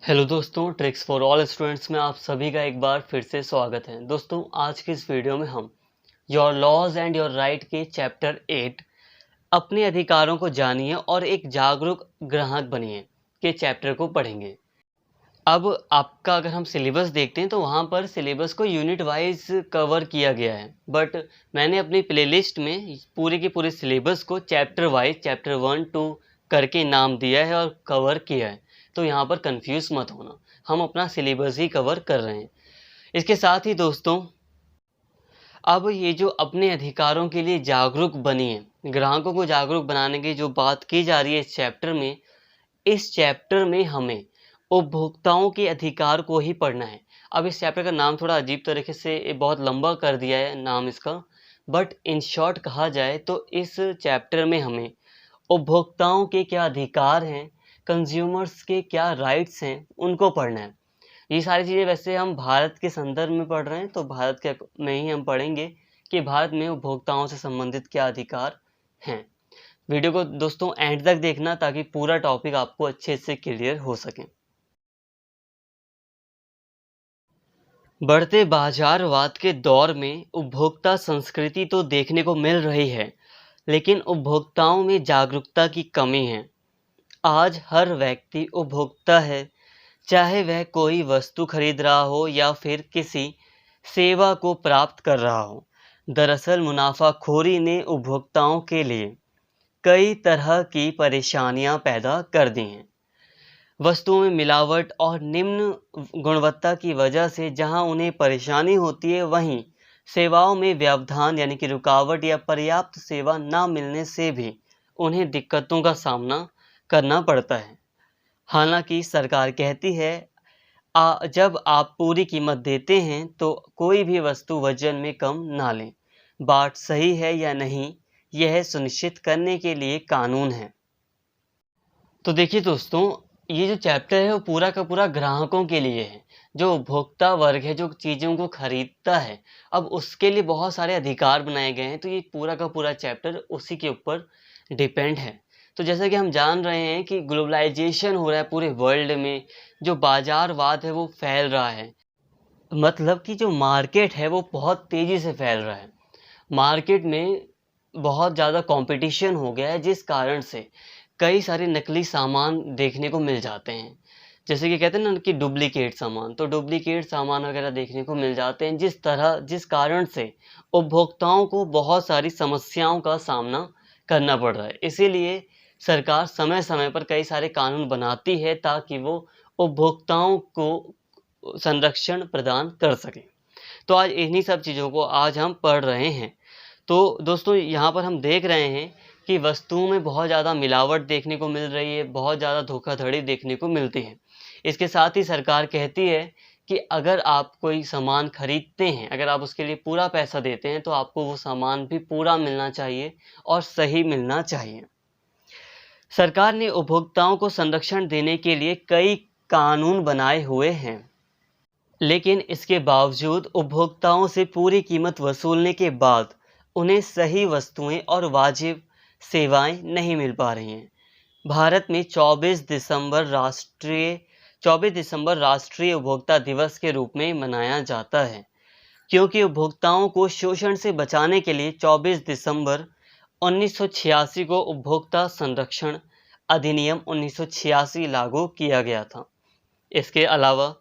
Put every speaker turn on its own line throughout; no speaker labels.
Hello दोस्तों, tricks for all students में आप सभी का एक बार फिर से स्वागत है। दोस्तों, आज की इस वीडियो में हम your laws and your right के चैप्टर 8 अपने अधिकारों को जानिए और एक जागरूक ग्राहक बनिए के चैप्टर को पढ़ेंगे। अब आपका अगर हम सिलेबस देखते हैं तो वहाँ पर सिलेबस को यूनिट वाइज कवर किया गया है, बट मैंने अपनी प्लेलिस्ट में पूरे के पूरे सिलेबस को चैप्टर वाइज चैप्टर 1 2 करके नाम दिया है और कवर किया है। तो यहाँ पर कंफ्यूज मत होना, हम अपना सिलेबस ही कवर कर रहे हैं। इसके साथ ही दोस्तों, अब ये जो अपने अधिकारों के लिए जागरूक बनिए, ग्राहकों को जागरूक बनाने की जो बात की जा रही है इस चैप्टर में हमें उपभोक्ताओं के अधिकार को ही पढ़ना है। अब इस चैप्टर का नाम थोड़ा अजीब तरीके से बहुत लंबा कर दिया है नाम इसका, बट इन शॉर्ट कहा जाए तो इस चैप्टर में हमें उपभोक्ताओं के क्या अधिकार हैं, कंज्यूमर्स के क्या राइट्स हैं, उनको पढ़ना है। ये सारी चीज़ें वैसे हम भारत के संदर्भ में पढ़ रहे हैं, तो भारत के में ही हम पढ़ेंगे कि भारत में उपभोक्ताओं से संबंधित क्या अधिकार हैं। वीडियो को दोस्तों एंड तक देखना ताकि पूरा टॉपिक आपको अच्छे से क्लियर हो सके। बढ़ते बाजारवाद के दौर में उपभोक्ता संस्कृति तो देखने को मिल रही है, लेकिन उपभोक्ताओं में जागरूकता की कमी है। आज हर व्यक्ति उपभोक्ता है, चाहे वह कोई वस्तु खरीद रहा हो या फिर किसी सेवा को प्राप्त कर रहा हो। दरअसल मुनाफाखोरी ने उपभोक्ताओं के लिए कई तरह की परेशानियां पैदा कर दी हैं। वस्तुओं में मिलावट और निम्न गुणवत्ता की वजह से जहां उन्हें परेशानी होती है, वहीं सेवाओं में व्यवधान यानी कि रुकावट या पर्याप्त सेवा न मिलने से भी उन्हें दिक्कतों का सामना करना पड़ता है। हालांकि सरकार कहती है जब आप पूरी कीमत देते हैं तो कोई भी वस्तु वजन में कम ना लें। बात सही है या नहीं, यह सुनिश्चित करने के लिए कानून है। तो देखिए दोस्तों, ये जो चैप्टर है वो पूरा का पूरा ग्राहकों के लिए है। जो उपभोक्ता वर्ग है, जो चीज़ों को खरीदता है, अब उसके लिए बहुत सारे अधिकार बनाए गए हैं, तो ये पूरा का पूरा चैप्टर उसी के ऊपर डिपेंड है। तो जैसा कि हम जान रहे हैं कि ग्लोबलाइजेशन हो रहा है पूरे वर्ल्ड में, जो बाजारवाद है वो फैल रहा है। मतलब कि जो मार्केट है वो बहुत तेज़ी से फैल रहा है। मार्केट में बहुत ज़्यादा कंपटीशन हो गया है, जिस कारण से कई सारे नकली सामान देखने को मिल जाते हैं। जैसे कि कहते हैं ना कि डुप्लीकेट सामान, तो डुप्लीकेट सामान वगैरह देखने को मिल जाते हैं, जिस कारण से उपभोक्ताओं को बहुत सारी समस्याओं का सामना करना पड़ रहा है। इसीलिए सरकार समय समय पर कई सारे कानून बनाती है ताकि वो उपभोक्ताओं को संरक्षण प्रदान कर सके। तो आज इन्हीं सब चीज़ों को आज हम पढ़ रहे हैं। तो दोस्तों, यहाँ पर हम देख रहे हैं कि वस्तुओं में बहुत ज़्यादा मिलावट देखने को मिल रही है, बहुत ज़्यादा धोखाधड़ी देखने को मिलती है। इसके साथ ही सरकार कहती है कि अगर आप कोई सामान खरीदते हैं, अगर आप उसके लिए पूरा पैसा देते हैं, तो आपको वो सामान भी पूरा मिलना चाहिए और सही मिलना चाहिए। सरकार ने उपभोक्ताओं को संरक्षण देने के लिए कई कानून बनाए हुए हैं, लेकिन इसके बावजूद उपभोक्ताओं से पूरी कीमत वसूलने के बाद उन्हें सही वस्तुएं और वाजिब सेवाएं नहीं मिल पा रही हैं। भारत में 24 दिसंबर राष्ट्रीय उपभोक्ता दिवस के रूप में मनाया जाता है, क्योंकि उपभोक्ताओं को शोषण से बचाने के लिए 24 दिसंबर 1986 को उपभोक्ता संरक्षण अधिनियम 1986 लागू किया गया था। इसके अलावा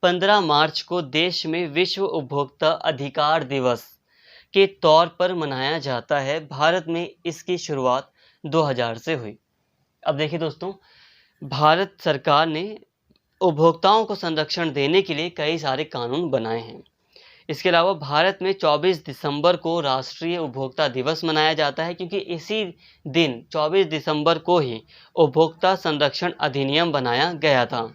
15 मार्च को देश में विश्व उपभोक्ता अधिकार दिवस के तौर पर मनाया जाता है। भारत में इसकी शुरुआत 2000 से हुई। अब देखिए दोस्तों, भारत सरकार ने उपभोक्ताओं को संरक्षण देने के लिए कई सारे कानून बनाए हैं। इसके अलावा भारत में 24 दिसंबर को राष्ट्रीय उपभोक्ता दिवस मनाया जाता है, क्योंकि इसी दिन 24 दिसंबर को ही उपभोक्ता संरक्षण अधिनियम बनाया गया था।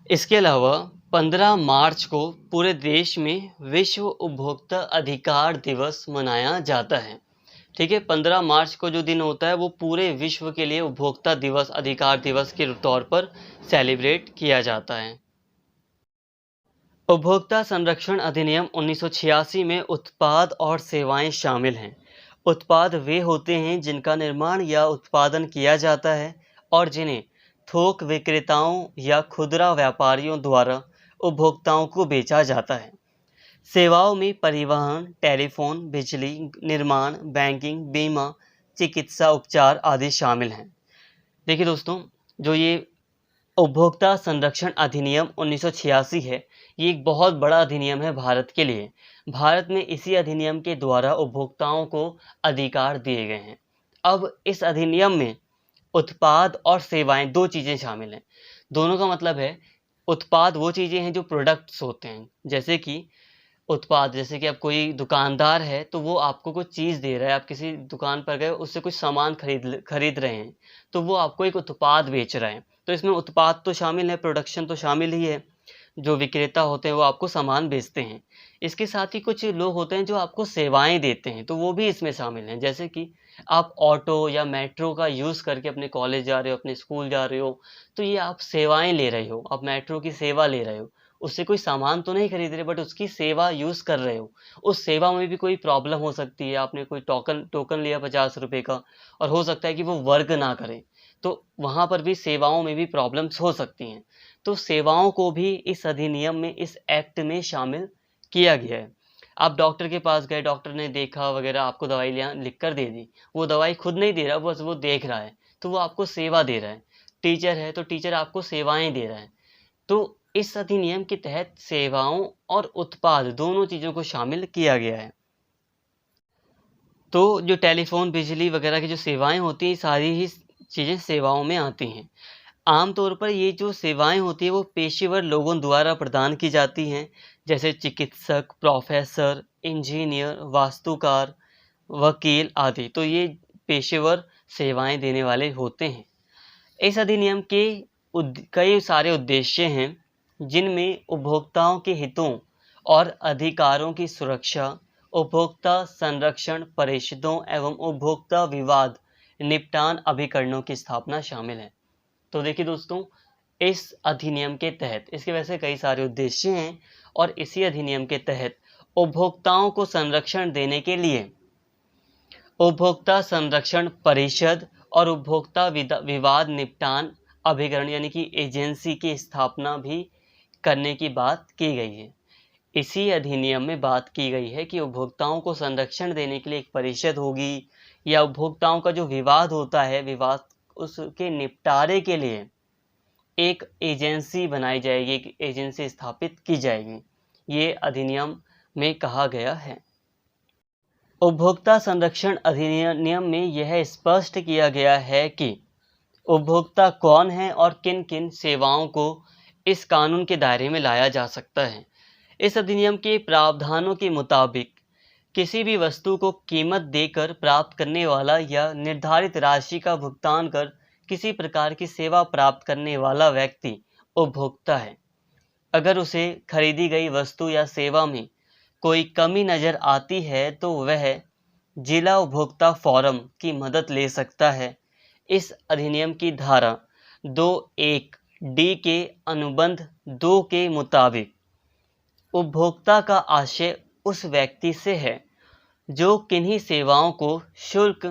इसके अलावा 15 मार्च को पूरे देश में विश्व उपभोक्ता अधिकार दिवस मनाया जाता है। ठीक है, 15 मार्च को जो दिन होता है वो पूरे विश्व के लिए उपभोक्ता दिवस, अधिकार दिवस के तौर पर सेलिब्रेट किया जाता है। उपभोक्ता संरक्षण अधिनियम 1986 में उत्पाद और सेवाएं शामिल हैं। उत्पाद वे होते हैं जिनका निर्माण या उत्पादन किया जाता है और जिन्हें थोक विक्रेताओं या खुदरा व्यापारियों द्वारा उपभोक्ताओं को बेचा जाता है। सेवाओं में परिवहन, टेलीफोन, बिजली, निर्माण, बैंकिंग, बीमा, चिकित्सा उपचार आदि शामिल हैं। देखिए दोस्तों, जो ये उपभोक्ता संरक्षण अधिनियम 1986 है, ये एक बहुत बड़ा अधिनियम है भारत के लिए। भारत में इसी अधिनियम के द्वारा उपभोक्ताओं को अधिकार दिए गए हैं। अब इस अधिनियम में उत्पाद और सेवाएं दो चीज़ें शामिल हैं। दोनों का मतलब है, उत्पाद वो चीज़ें हैं जो प्रोडक्ट्स होते हैं, जैसे कि उत्पाद, जैसे कि अब कोई दुकानदार है तो वो आपको कुछ चीज़ दे रहा है, आप किसी दुकान पर गए, उससे कुछ सामान खरीद रहे हैं, तो वो आपको एक उत्पाद बेच रहा है। तो इसमें उत्पाद तो शामिल है, प्रोडक्शन तो शामिल ही है। जो विक्रेता होते हैं वो आपको सामान बेचते हैं। इसके साथ ही कुछ लोग होते हैं जो आपको सेवाएं देते हैं, तो वो भी इसमें शामिल हैं। जैसे कि आप ऑटो या मेट्रो का यूज़ करके अपने कॉलेज जा रहे हो, अपने स्कूल जा रहे हो, तो ये आप सेवाएं ले रहे हो, आप मेट्रो की सेवा ले रहे हो। उससे कोई सामान तो नहीं खरीद रहे, बट उसकी सेवा यूज़ कर रहे हो। उस सेवा में भी कोई प्रॉब्लम हो सकती है, आपने कोई टोकन लिया 50 रुपए का, और हो सकता है कि वो वर्क ना करे, तो वहाँ पर भी सेवाओं में भी प्रॉब्लम्स हो सकती हैं। तो सेवाओं को भी इस अधिनियम में, इस एक्ट में शामिल किया गया है। आप डॉक्टर के पास गए, डॉक्टर ने देखा वगैरह, आपको दवाई लिख कर दे दी, वो दवाई खुद नहीं दे रहा, बस वो देख रहा है, तो वो आपको सेवा दे रहा है। टीचर है तो टीचर आपको सेवाएं दे रहा है। तो इस अधिनियम के तहत सेवाओं और उत्पाद दोनों चीज़ों को शामिल किया गया है। तो जो टेलीफोन, बिजली वगैरह की जो सेवाएं होती हैं, सारी ही चीज़ें सेवाओं में आती हैं। आमतौर पर ये जो सेवाएं होती हैं वो पेशेवर लोगों द्वारा प्रदान की जाती हैं, जैसे चिकित्सक, प्रोफेसर, इंजीनियर, वास्तुकार, वकील आदि। तो ये पेशेवर सेवाएं देने वाले होते हैं। इस अधिनियम के कई सारे उद्देश्य हैं, जिनमें उपभोक्ताओं के हितों और अधिकारों की सुरक्षा, उपभोक्ता संरक्षण परिषदों एवं उपभोक्ता विवाद निपटान अभिकरणों की स्थापना शामिल है। तो देखिए दोस्तों, इस अधिनियम के तहत, इसके वैसे कई सारे उद्देश्य हैं, और इसी अधिनियम के तहत उपभोक्ताओं को संरक्षण देने के लिए उपभोक्ता संरक्षण परिषद और उपभोक्ता विवाद निपटान अभिकरण यानी कि एजेंसी की स्थापना भी करने की बात की गई है। इसी अधिनियम में बात की गई है कि उपभोक्ताओं को संरक्षण देने के लिए एक परिषद होगी, या उपभोक्ताओं का जो विवाद होता है, विवाद उसके निपटारे के लिए एक एजेंसी बनाई जाएगी, एक एजेंसी स्थापित की जाएगी। ये अधिनियम में कहा गया है। उपभोक्ता संरक्षण अधिनियम में यह स्पष्ट किया गया है कि उपभोक्ता कौन है और किन किन सेवाओं को इस कानून के दायरे में लाया जा सकता है। इस अधिनियम के प्रावधानों के मुताबिक किसी भी वस्तु को कीमत देकर प्राप्त करने वाला या निर्धारित राशि का भुगतान कर किसी प्रकार की सेवा प्राप्त करने वाला व्यक्ति उपभोक्ता है। अगर उसे खरीदी गई वस्तु या सेवा में कोई कमी नज़र आती है तो वह जिला उपभोक्ता फोरम की मदद ले सकता है। इस अधिनियम की धारा 2(1) डी के अनुबंध 2 के मुताबिक उपभोक्ता का आशय उस व्यक्ति से है जो किन्हीं सेवाओं को शुल्क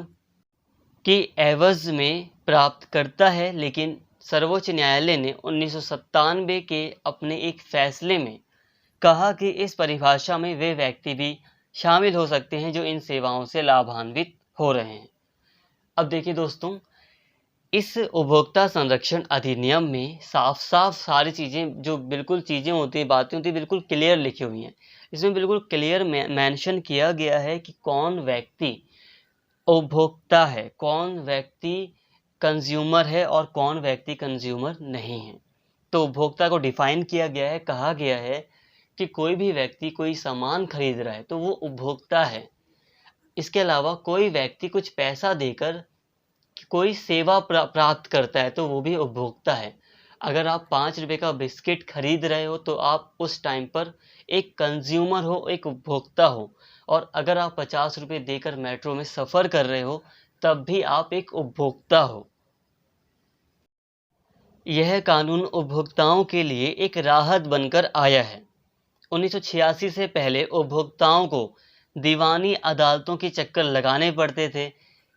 की एवज में प्राप्त करता है, लेकिन सर्वोच्च न्यायालय ने 1997 के अपने एक फैसले में कहा कि इस परिभाषा में वे व्यक्ति भी शामिल हो सकते हैं जो इन सेवाओं से लाभान्वित हो रहे हैं। अब देखिए दोस्तों, इस उपभोक्ता संरक्षण अधिनियम में साफ साफ सारी चीज़ें, जो बिल्कुल चीज़ें होती हैं, बातें होती हैं, बिल्कुल क्लियर लिखी हुई हैं। इसमें बिल्कुल क्लियर मेंशन किया गया है कि कौन व्यक्ति उपभोक्ता है, कौन व्यक्ति कंज्यूमर है और कौन व्यक्ति कंज्यूमर नहीं है। तो उपभोक्ता को डिफाइन किया गया है, कहा गया है कि कोई भी व्यक्ति कोई सामान खरीद रहा है तो वो उपभोक्ता है। इसके अलावा कोई व्यक्ति कुछ पैसा देकर कोई सेवा प्राप्त करता है तो वो भी उपभोक्ता है। अगर आप 5 रुपये का बिस्किट खरीद रहे हो तो आप उस टाइम पर एक कंज्यूमर हो, एक उपभोक्ता हो, और अगर आप 50 रुपये देकर मेट्रो में सफ़र कर रहे हो तब भी आप एक उपभोक्ता हो। यह कानून उपभोक्ताओं के लिए एक राहत बनकर आया है। 1986 से पहले उपभोक्ताओं को दीवानी अदालतों के चक्कर लगाने पड़ते थे।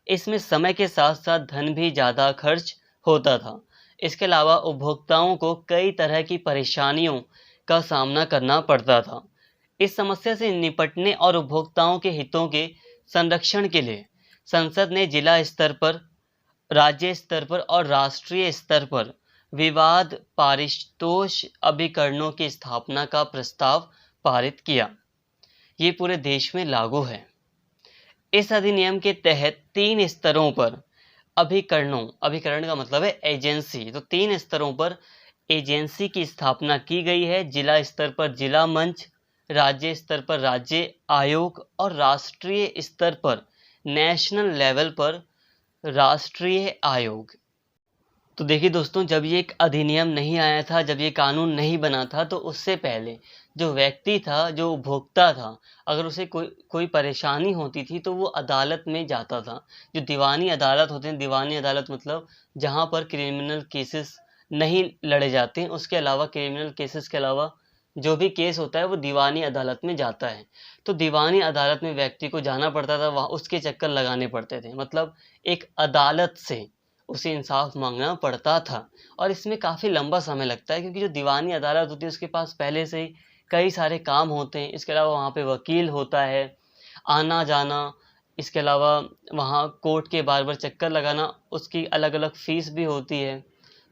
इसमें समय के साथ साथ धन भी ज़्यादा खर्च होता था। इसके अलावा उपभोक्ताओं को कई तरह की परेशानियों का सामना करना पड़ता था। इस समस्या से निपटने और उपभोक्ताओं के हितों के संरक्षण के लिए संसद ने जिला स्तर पर, राज्य स्तर पर और राष्ट्रीय स्तर पर विवाद पारितोष अभिकरणों की स्थापना का प्रस्ताव पारित किया। ये पूरे देश में लागू है। इस अधिनियम के तहत 3 स्तरों पर अभिकरण का मतलब है एजेंसी, तो 3 स्तरों पर एजेंसी की स्थापना की गई है। जिला स्तर पर जिला मंच, राज्य स्तर पर राज्य आयोग और राष्ट्रीय स्तर पर नेशनल लेवल पर राष्ट्रीय आयोग। तो देखिए दोस्तों, जब ये एक अधिनियम नहीं आया था, जब ये कानून नहीं बना था, तो उससे पहले जो व्यक्ति था, जो उपभोक्ता था, अगर उसे कोई परेशानी होती थी तो वो अदालत में जाता था। जो दीवानी अदालत होते हैं, दीवानी अदालत मतलब जहाँ पर क्रिमिनल केसेस नहीं लड़े जाते हैं, उसके अलावा क्रिमिनल केसेस के अलावा जो भी केस होता है वो दीवानी अदालत में जाता है। तो दीवानी अदालत में व्यक्ति को जाना पड़ता था, वहाँ उसके चक्कर लगाने पड़ते थे, मतलब एक अदालत से उसे इंसाफ मांगना पड़ता था। और इसमें काफ़ी लंबा समय लगता है, क्योंकि जो दीवानी अदालत होती है उसके पास पहले से ही कई सारे काम होते हैं। इसके अलावा वहाँ पे वकील होता है, आना जाना, इसके अलावा वहाँ कोर्ट के बार बार चक्कर लगाना, उसकी अलग अलग फ़ीस भी होती है।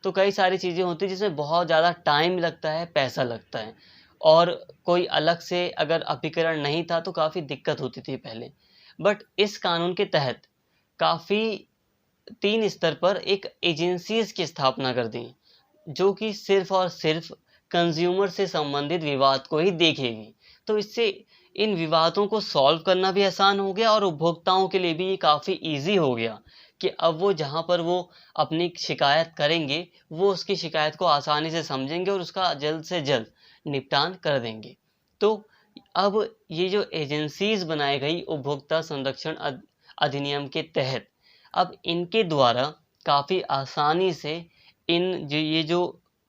तो कई सारी चीज़ें होती हैं जिसमें बहुत ज़्यादा टाइम लगता है, पैसा लगता है। और कोई अलग से अगर अभिकरण नहीं था तो काफ़ी दिक्कत होती थी पहले। बट इस कानून के तहत काफ़ी 3 स्तर पर एक एजेंसीज़ की स्थापना कर दी, जो कि सिर्फ़ और सिर्फ़ कंज़्यूमर से संबंधित विवाद को ही देखेगी। तो इससे इन विवादों को सॉल्व करना भी आसान हो गया और उपभोक्ताओं के लिए भी ये काफ़ी ईज़ी हो गया कि अब वो जहाँ पर वो अपनी शिकायत करेंगे, वो उसकी शिकायत को आसानी से समझेंगे और उसका जल्द से जल्द निपटान कर देंगे। तो अब ये जो एजेंसीज़ बनाई गई उपभोक्ता संरक्षण अधिनियम के तहत, अब इनके द्वारा काफ़ी आसानी से ये जो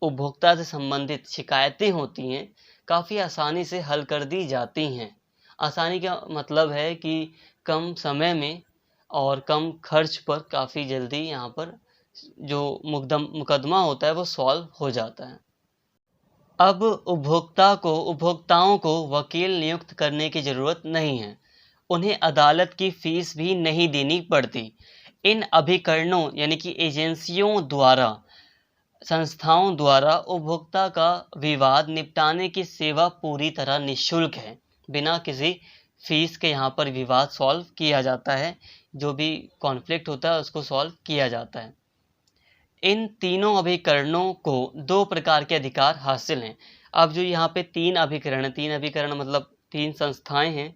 उपभोक्ता से संबंधित शिकायतें होती हैं, काफ़ी आसानी से हल कर दी जाती हैं। आसानी का मतलब है कि कम समय में और कम खर्च पर काफ़ी जल्दी यहाँ पर जो मुकदमा होता है वो सॉल्व हो जाता है। अब उपभोक्ताओं को वकील नियुक्त करने की ज़रूरत नहीं है। उन्हें अदालत की फ़ीस भी नहीं देनी पड़ती। इन अभिकरणों यानी कि एजेंसियों द्वारा, संस्थाओं द्वारा उपभोक्ता का विवाद निपटाने की सेवा पूरी तरह निःशुल्क है। बिना किसी फ़ीस के यहाँ पर विवाद सॉल्व किया जाता है। जो भी कॉन्फ्लिक्ट होता है उसको सॉल्व किया जाता है। इन तीनों अभिकरणों को 2 प्रकार के अधिकार हासिल हैं। अब जो यहाँ पे 3 अभिकरण मतलब 3 संस्थाएं हैं।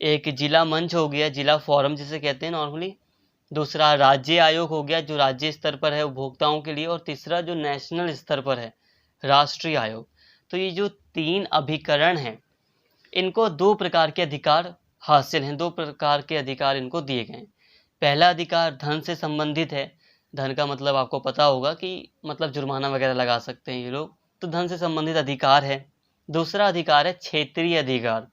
एक जिला मंच हो गया, जिला फोरम जिसे कहते हैं नॉर्मली। दूसरा राज्य आयोग हो गया, जो राज्य स्तर पर है उपभोक्ताओं के लिए। और तीसरा जो नेशनल स्तर पर है, राष्ट्रीय आयोग। तो ये जो 3 अभिकरण हैं, इनको 2 प्रकार के अधिकार हासिल हैं, 2 प्रकार के अधिकार इनको दिए गए हैं। पहला अधिकार धन से संबंधित है। धन का मतलब आपको पता होगा कि मतलब जुर्माना वगैरह लगा सकते हैं ये लोग, तो धन से संबंधित अधिकार है। दूसरा अधिकार है क्षेत्रीय अधिकार।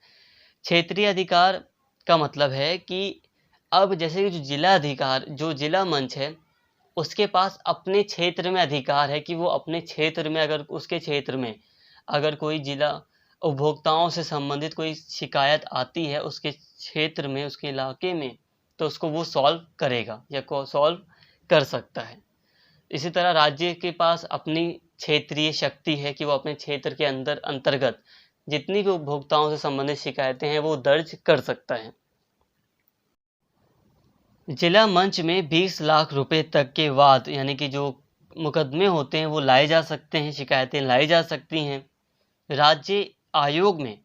क्षेत्रीय अधिकार का मतलब है कि अब जैसे कि जो जिला मंच है, उसके पास अपने क्षेत्र में अधिकार है कि वो अपने क्षेत्र में अगर कोई जिला उपभोक्ताओं से संबंधित कोई शिकायत आती है उसके क्षेत्र में, उसके इलाके में, तो उसको वो सॉल्व करेगा या को सॉल्व कर सकता है। इसी तरह राज्य के पास अपनी क्षेत्रीय शक्ति है कि वो अपने क्षेत्र के अंतर्गत जितनी भी उपभोक्ताओं से संबंधित शिकायतें हैं वो दर्ज कर सकता है। जिला मंच में 20 लाख रुपए तक के वाद यानी कि जो मुकदमे होते हैं वो लाए जा सकते हैं, शिकायतें लाई जा सकती हैं। राज्य आयोग में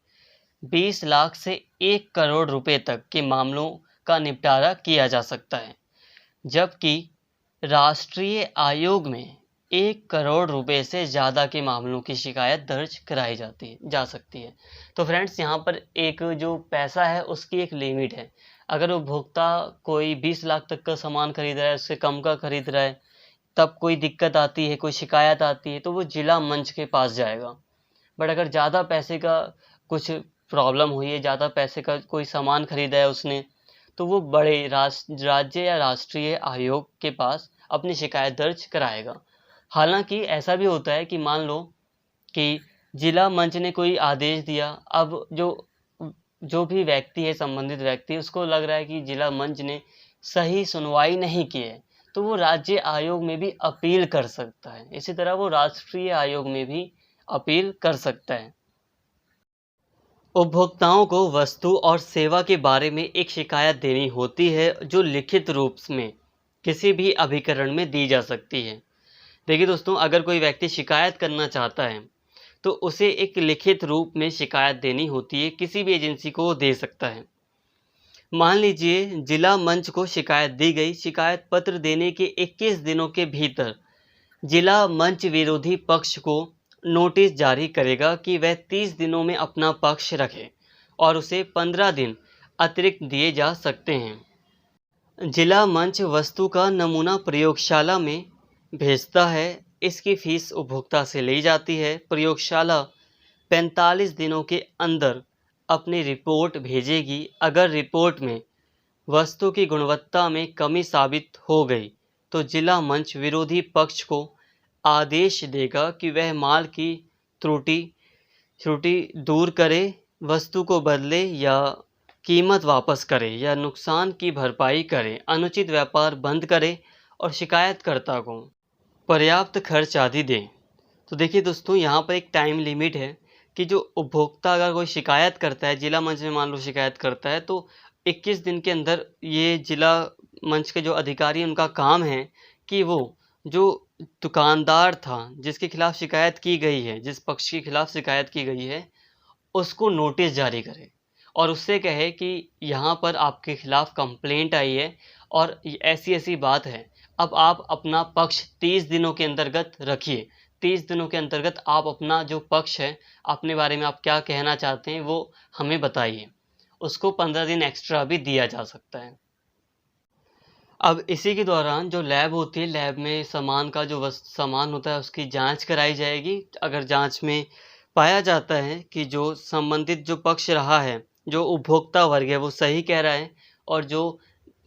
20 लाख से 1 करोड़ रुपए तक के मामलों का निपटारा किया जा सकता है, जबकि राष्ट्रीय आयोग में 1 करोड़ रुपए से ज़्यादा के मामलों की शिकायत दर्ज कराई जा सकती है। तो फ्रेंड्स, यहाँ पर एक जो पैसा है उसकी एक लिमिट है। अगर उपभोक्ता कोई 20 लाख तक का सामान खरीद रहा है, उससे कम का खरीद रहा है, तब कोई दिक्कत आती है, कोई शिकायत आती है, तो वो जिला मंच के पास जाएगा। बट अगर ज़्यादा पैसे का कुछ प्रॉब्लम हुई है, ज़्यादा पैसे का कोई सामान खरीदा है उसने, तो वो बड़े राज्य या राष्ट्रीय आयोग के पास अपनी शिकायत दर्ज कराएगा। हालांकि ऐसा भी होता है कि मान लो कि जिला मंच ने कोई आदेश दिया, अब जो भी व्यक्ति है, संबंधित व्यक्ति, उसको लग रहा है कि जिला मंच ने सही सुनवाई नहीं की है, तो वो राज्य आयोग में भी अपील कर सकता है। इसी तरह वो राष्ट्रीय आयोग में भी अपील कर सकता है। उपभोक्ताओं को वस्तु और सेवा के बारे में एक शिकायत देनी होती है, जो लिखित रूप में किसी भी अभिकरण में दी जा सकती है। देखिए दोस्तों, अगर कोई व्यक्ति शिकायत करना चाहता है तो उसे एक लिखित रूप में शिकायत देनी होती है, किसी भी एजेंसी को वो दे सकता है। मान लीजिए जिला मंच को शिकायत दी गई। शिकायत पत्र देने के 21 दिनों के भीतर जिला मंच विरोधी पक्ष को नोटिस जारी करेगा कि वह 30 दिनों में अपना पक्ष रखे, और उसे 15 दिन अतिरिक्त दिए जा सकते हैं। जिला मंच वस्तु का नमूना प्रयोगशाला में भेजता है। इसकी फीस उपभोक्ता से ली जाती है। प्रयोगशाला 45 दिनों के अंदर अपनी रिपोर्ट भेजेगी। अगर रिपोर्ट में वस्तु की गुणवत्ता में कमी साबित हो गई तो जिला मंच विरोधी पक्ष को आदेश देगा कि वह माल की त्रुटि दूर करे, वस्तु को बदले या कीमत वापस करे या नुकसान की भरपाई करे, अनुचित व्यापार बंद करे और शिकायतकर्ता को पर्याप्त खर्च आदि दे। तो देखिए दोस्तों, यहाँ पर एक टाइम लिमिट है कि जो उपभोक्ता अगर कोई शिकायत करता है, जिला मंच में मान लो शिकायत करता है, तो 21 दिन के अंदर ये जिला मंच के जो अधिकारी, उनका काम है कि वो जो दुकानदार था जिसके खिलाफ शिकायत की गई है, जिस पक्ष के खिलाफ शिकायत की गई है, उसको नोटिस जारी करे और उससे कहे कि यहाँ पर आपके खिलाफ कंप्लेंट आई है और ऐसी ऐसी बात है, अब आप अपना पक्ष 30 दिनों के अंतर्गत रखिए। 30 दिनों के अंतर्गत आप अपना जो पक्ष है, अपने बारे में आप क्या कहना चाहते हैं, वो हमें बताइए। उसको 15 दिन एक्स्ट्रा भी दिया जा सकता है। अब इसी के दौरान जो लैब होती है, लैब में सामान का जो सामान होता है उसकी जांच कराई जाएगी। अगर जांच में पाया जाता है कि जो संबंधित जो पक्ष रहा है, जो उपभोक्ता वर्ग है, वो सही कह रहा है, और जो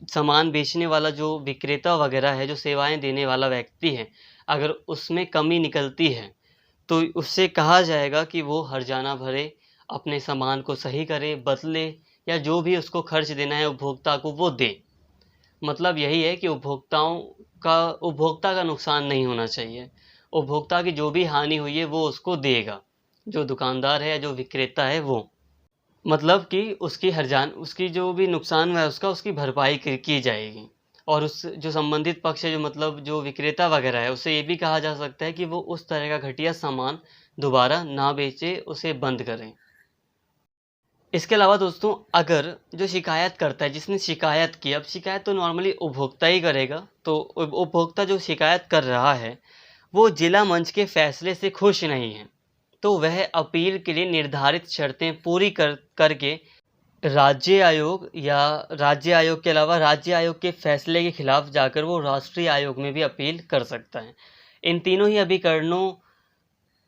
सामान बेचने वाला जो विक्रेता वगैरह है, जो सेवाएं देने वाला व्यक्ति है, अगर उसमें कमी निकलती है तो उससे कहा जाएगा कि वो हर्जाना भरे, अपने सामान को सही करे, बदले, या जो भी उसको खर्च देना है उपभोक्ता को वो दे। मतलब यही है कि उपभोक्ता का नुकसान नहीं होना चाहिए। उपभोक्ता की जो भी हानि हुई है वो उसको देगा, जो दुकानदार है या जो विक्रेता है वो। मतलब कि उसकी जो भी नुकसान हुआ है उसकी भरपाई की जाएगी। और उस जो संबंधित पक्ष है, जो मतलब जो विक्रेता वगैरह है, उससे ये भी कहा जा सकता है कि वो उस तरह का घटिया सामान दोबारा ना बेचे, उसे बंद करें। इसके अलावा दोस्तों, अगर जो शिकायत करता है, जिसने शिकायत की, अब शिकायत तो नॉर्मली उपभोक्ता ही करेगा, तो उपभोक्ता जो शिकायत कर रहा है वो जिला मंच के फैसले से खुश नहीं है, तो वह अपील के लिए निर्धारित शर्तें पूरी करके राज्य आयोग के अलावा राज्य आयोग के फैसले के खिलाफ जाकर वो राष्ट्रीय आयोग में भी अपील कर सकता है। इन तीनों ही अभिकरणों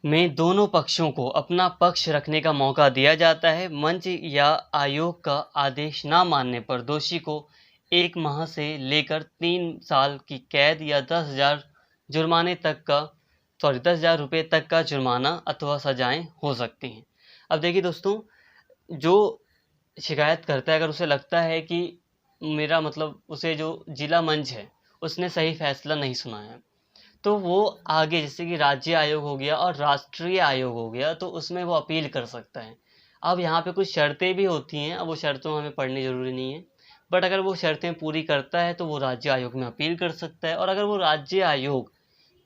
में दोनों पक्षों को अपना पक्ष रखने का मौका दिया जाता है। मंच या आयोग का आदेश ना मानने पर दोषी को 1 माह से लेकर 3 साल की कैद या 10,000 रुपये तक का जुर्माना अथवा सजाएं हो सकती हैं। अब देखिए दोस्तों, जो शिकायत करता है, अगर उसे लगता है कि मेरा मतलब उसे जो जिला मंच है उसने सही फैसला नहीं सुनाया, तो वो आगे जैसे कि राज्य आयोग हो गया और राष्ट्रीय आयोग हो गया, तो उसमें वो अपील कर सकता है। अब यहाँ पे कुछ शर्तें भी होती हैं, अब वो शर्तों हमें पढ़नी ज़रूरी नहीं है, बट अगर वो शर्तें पूरी करता है तो वो राज्य आयोग में अपील कर सकता है। और अगर वो राज्य आयोग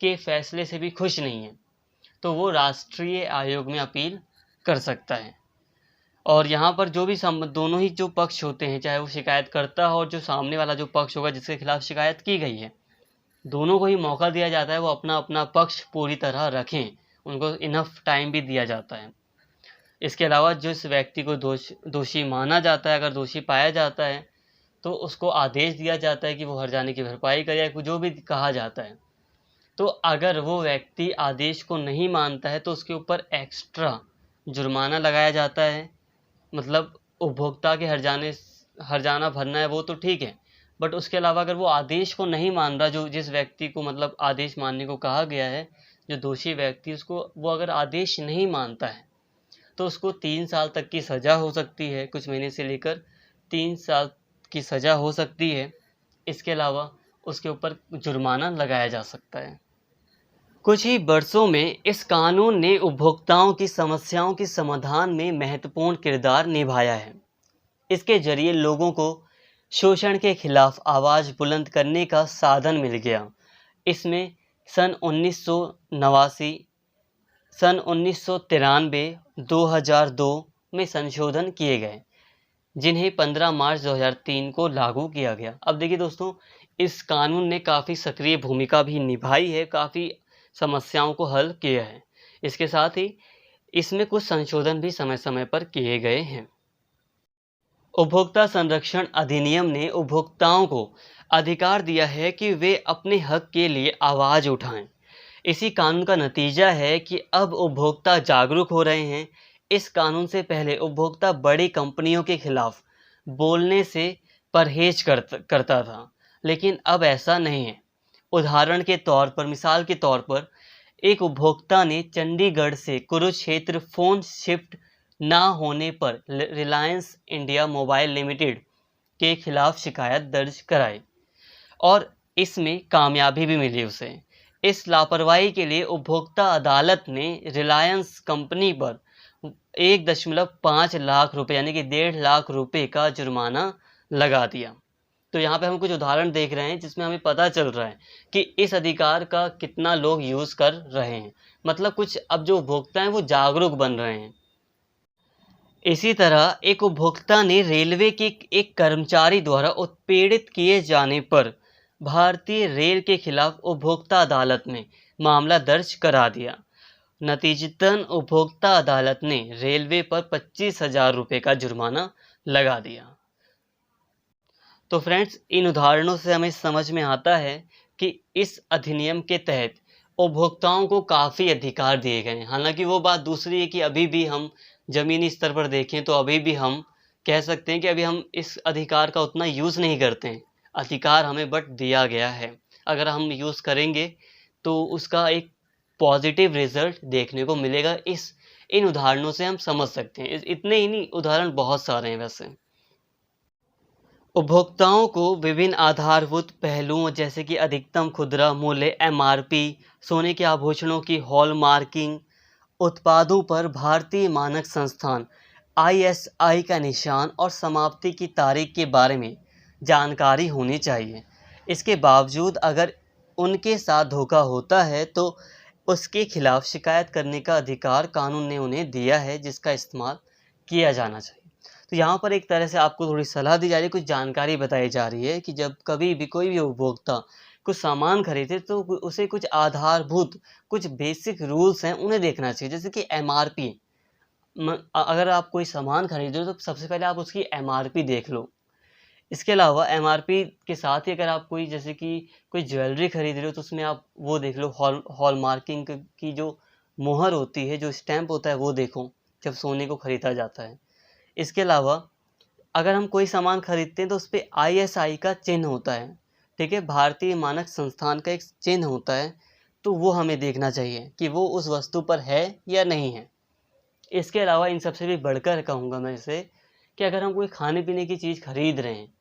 के फैसले से भी खुश नहीं है तो वो राष्ट्रीय आयोग में अपील कर सकता है। और यहाँ पर जो भी दोनों ही जो पक्ष होते हैं, चाहे वो शिकायत करता हो और जो सामने वाला जो पक्ष होगा जिसके खिलाफ शिकायत की गई है, दोनों को ही मौका दिया जाता है वो अपना अपना पक्ष पूरी तरह रखें, उनको इनफ टाइम भी दिया जाता है। इसके अलावा जिस व्यक्ति को दोषी माना जाता है, अगर दोषी पाया जाता है तो उसको आदेश दिया जाता है कि वो हर्जाने की भरपाई करे, या जो भी कहा जाता है। तो अगर वो व्यक्ति आदेश को नहीं मानता है तो उसके ऊपर एक्स्ट्रा जुर्माना लगाया जाता है। मतलब उपभोक्ता के हर्जाना भरना है वो तो ठीक है, बट उसके अलावा अगर वो आदेश को नहीं मान रहा, जो जिस व्यक्ति को मतलब आदेश मानने को कहा गया है, जो दोषी व्यक्ति उसको वो अगर आदेश नहीं मानता है तो उसको 3 साल तक की सज़ा हो सकती है, कुछ महीने से लेकर 3 साल की सज़ा हो सकती है। इसके अलावा उसके ऊपर जुर्माना लगाया जा सकता है। कुछ ही वर्षों में इस कानून ने उपभोक्ताओं की समस्याओं के समाधान में महत्वपूर्ण किरदार निभाया है। इसके जरिए लोगों को शोषण के खिलाफ आवाज़ बुलंद करने का साधन मिल गया। इसमें सन 1989, सन 1993, 2002 में संशोधन किए गए, जिन्हें 15 मार्च 2003 को लागू किया गया। अब देखिए दोस्तों, इस कानून ने काफ़ी सक्रिय भूमिका भी निभाई है, काफ़ी समस्याओं को हल किया है। इसके साथ ही इसमें कुछ संशोधन भी समय समय पर किए गए हैं। उपभोक्ता संरक्षण अधिनियम ने उपभोक्ताओं को अधिकार दिया है कि वे अपने हक के लिए आवाज़ उठाएं। इसी कानून का नतीजा है कि अब उपभोक्ता जागरूक हो रहे हैं। इस कानून से पहले उपभोक्ता बड़ी कंपनियों के खिलाफ बोलने से परहेज करता था, लेकिन अब ऐसा नहीं है। उदाहरण के तौर पर, मिसाल के तौर पर, एक उपभोक्ता ने चंडीगढ़ से कुरुक्षेत्र फ़ोन शिफ्ट ना होने पर रिलायंस इंडिया मोबाइल लिमिटेड के खिलाफ शिकायत दर्ज कराई और इसमें कामयाबी भी मिली उसे। इस लापरवाही के लिए उपभोक्ता अदालत ने रिलायंस कंपनी पर 1.5 लाख रुपए यानी कि 1.5 लाख रुपए का जुर्माना लगा दिया। तो यहाँ पे हम कुछ उदाहरण देख रहे हैं जिसमें हमें पता चल रहा है कि इस अधिकार का कितना लोग यूज़ कर रहे हैं। मतलब कुछ अब जो उपभोक्ता हैं वो जागरूक बन रहे हैं। इसी तरह एक उपभोक्ता ने रेलवे के एक कर्मचारी द्वारा उत्पीड़ित किए जाने पर भारतीय रेल के खिलाफ उपभोक्ता अदालत में मामला दर्ज करा दिया। नतीजतन उपभोक्ता अदालत ने रेलवे पर 25,000 रुपये का जुर्माना लगा दिया। तो फ्रेंड्स, इन उदाहरणों से हमें समझ में आता है कि इस अधिनियम के तहत उपभोक्ताओं को काफ़ी अधिकार दिए गए हैं। हालांकि वो बात दूसरी है कि अभी भी हम ज़मीनी स्तर पर देखें तो अभी भी हम कह सकते हैं कि अभी हम इस अधिकार का उतना यूज़ नहीं करते हैं। अधिकार हमें बट दिया गया है, अगर हम यूज़ करेंगे तो उसका एक पॉजिटिव रिजल्ट देखने को मिलेगा। इन उदाहरणों से हम समझ सकते हैं। इतने ही नहीं, उदाहरण बहुत सारे हैं वैसे। उपभोक्ताओं को विभिन्न आधारभूत पहलुओं जैसे कि अधिकतम खुदरा मूल्य (एमआरपी), सोने के आभूषणों की हॉलमार्किंग, उत्पादों पर भारतीय मानक संस्थान (आईएसआई) का निशान और समाप्ति की तारीख के बारे में जानकारी होनी चाहिए। इसके बावजूद अगर उनके साथ धोखा होता है तो उसके खिलाफ शिकायत करने का अधिकार कानून ने उन्हें दिया है, जिसका इस्तेमाल किया जाना चाहिए। तो यहाँ पर एक तरह से आपको थोड़ी सलाह दी जा रही है, कुछ जानकारी बताई जा रही है कि जब कभी भी कोई भी उपभोक्ता कुछ सामान खरीदे तो उसे कुछ आधारभूत, कुछ बेसिक रूल्स हैं उन्हें देखना चाहिए। जैसे कि एमआरपी, अगर आप कोई सामान खरीद रहे हो तो सबसे पहले आप उसकी एमआरपी देख लो। इसके अलावा एमआरपी के साथ ही अगर आप कोई जैसे कि कोई ज्वेलरी खरीद रहे हो तो उसमें आप वो देख लो, हॉलमार्किंग की जो मोहर होती है, जो स्टैम्प होता है वो देखो जब सोने को खरीदा जाता है। इसके अलावा अगर हम कोई सामान खरीदते हैं तो उस पर आईएसआई का चिन्ह होता है, ठीक है, भारतीय मानक संस्थान का एक चिन्ह होता है, तो वो हमें देखना चाहिए कि वो उस वस्तु पर है या नहीं है। इसके अलावा इन सबसे भी बढ़कर कहूँगा मैं इसे कि अगर हम कोई खाने पीने की चीज़ खरीद रहे हैं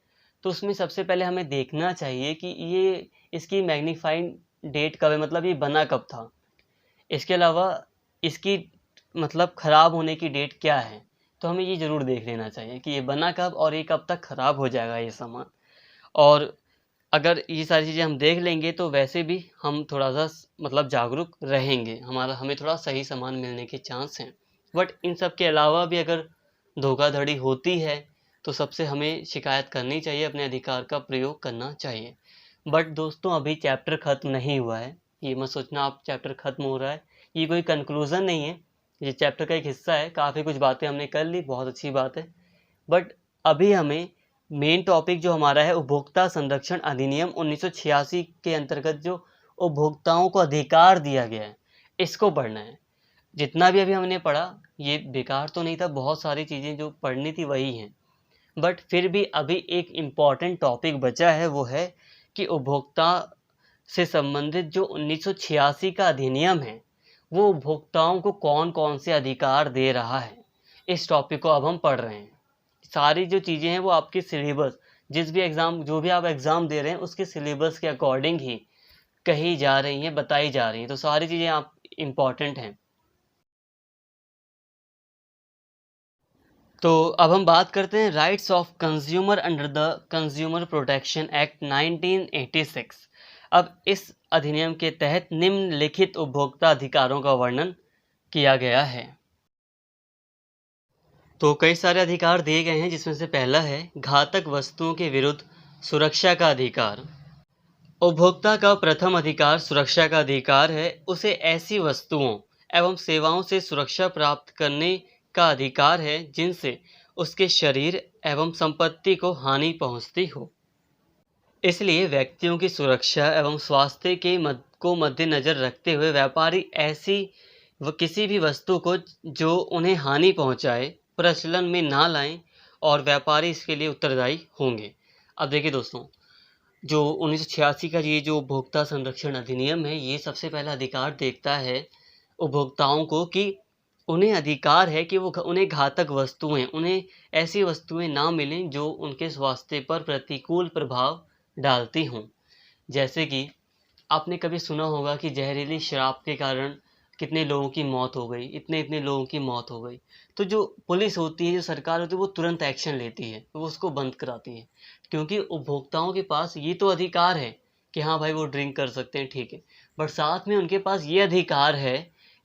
तो उसमें सबसे पहले हमें देखना चाहिए कि ये इसकी मैग्नीफाइंग डेट कब है, मतलब ये बना कब था। इसके अलावा इसकी मतलब ख़राब होने की डेट क्या है, तो हमें ये ज़रूर देख लेना चाहिए कि ये बना कब और ये कब तक ख़राब हो जाएगा ये सामान। और अगर ये सारी चीज़ें हम देख लेंगे तो वैसे भी हम थोड़ा-सा मतलब जागरूक रहेंगे, हमें थोड़ा सही सामान मिलने के चांस हैं। बट इन सब के अलावा भी अगर धोखाधड़ी होती है तो सबसे हमें शिकायत करनी चाहिए, अपने अधिकार का प्रयोग करना चाहिए। बट दोस्तों, अभी चैप्टर ख़त्म नहीं हुआ है, ये मत सोचना आप चैप्टर ख़त्म हो रहा है, ये कोई कंक्लूज़न नहीं है, ये चैप्टर का एक हिस्सा है। काफ़ी कुछ बातें हमने कर ली, बहुत अच्छी बात है। बट अभी हमें मेन टॉपिक जो हमारा है, उपभोक्ता संरक्षण अधिनियम 1986 के अंतर्गत जो उपभोक्ताओं को अधिकार दिया गया है, इसको पढ़ना है। जितना भी अभी हमने पढ़ा ये बेकार तो नहीं था, बहुत सारी चीज़ें जो पढ़नी थी वही हैं। बट फिर भी अभी एक इम्पॉर्टेंट टॉपिक बचा है, वो है कि उपभोक्ता से संबंधित जो 1986 का अधिनियम है वो उपभोक्ताओं को कौन कौन से अधिकार दे रहा है। इस टॉपिक को अब हम पढ़ रहे हैं। सारी जो चीज़ें हैं वो आपके सिलेबस, जिस भी एग्ज़ाम, जो भी आप एग्ज़ाम दे रहे हैं उसके सिलेबस के अकॉर्डिंग ही कही जा रही हैं, बताई जा रही हैं। तो सारी चीज़ें आप इम्पॉर्टेंट हैं। तो अब हम बात करते हैं rights of consumer under the consumer protection act 1986। अब इस अधिनियम के तहत निम्नलिखित उपभोक्ता अधिकारों का वर्णन किया गया है। तो कई सारे अधिकार दिए गए हैं, जिसमें से पहला है घातक वस्तुओं के विरुद्ध सुरक्षा का अधिकार। उपभोक्ता का प्रथम अधिकार सुरक्षा का अधिकार है। उसे ऐसी वस्तुओं एवं सेवाओं से सुरक्षा प्राप्त करने का अधिकार है जिनसे उसके शरीर एवं संपत्ति को हानि पहुंचती हो। इसलिए व्यक्तियों की सुरक्षा एवं स्वास्थ्य को मद्देनजर रखते हुए व्यापारी ऐसी किसी भी वस्तु को जो उन्हें हानि पहुंचाए प्रचलन में ना लाएं और व्यापारी इसके लिए उत्तरदायी होंगे। अब देखिए दोस्तों, जो 1986 का ये जो उपभोक्ता संरक्षण अधिनियम है, ये सबसे पहला अधिकार देखता है उपभोक्ताओं को कि उन्हें अधिकार है कि वो उन्हें घातक वस्तुएं, उन्हें ऐसी वस्तुएं ना मिलें जो उनके स्वास्थ्य पर प्रतिकूल प्रभाव डालती हों। जैसे कि आपने कभी सुना होगा कि जहरीली शराब के कारण कितने लोगों की मौत हो गई, इतने लोगों की मौत हो गई। तो जो पुलिस होती है, जो सरकार होती है, वो तुरंत एक्शन लेती है, वो उसको बंद कराती है, क्योंकि उपभोक्ताओं के पास ये तो अधिकार है कि हाँ भाई वो ड्रिंक कर सकते हैं, ठीक है, बट साथ में उनके पास ये अधिकार है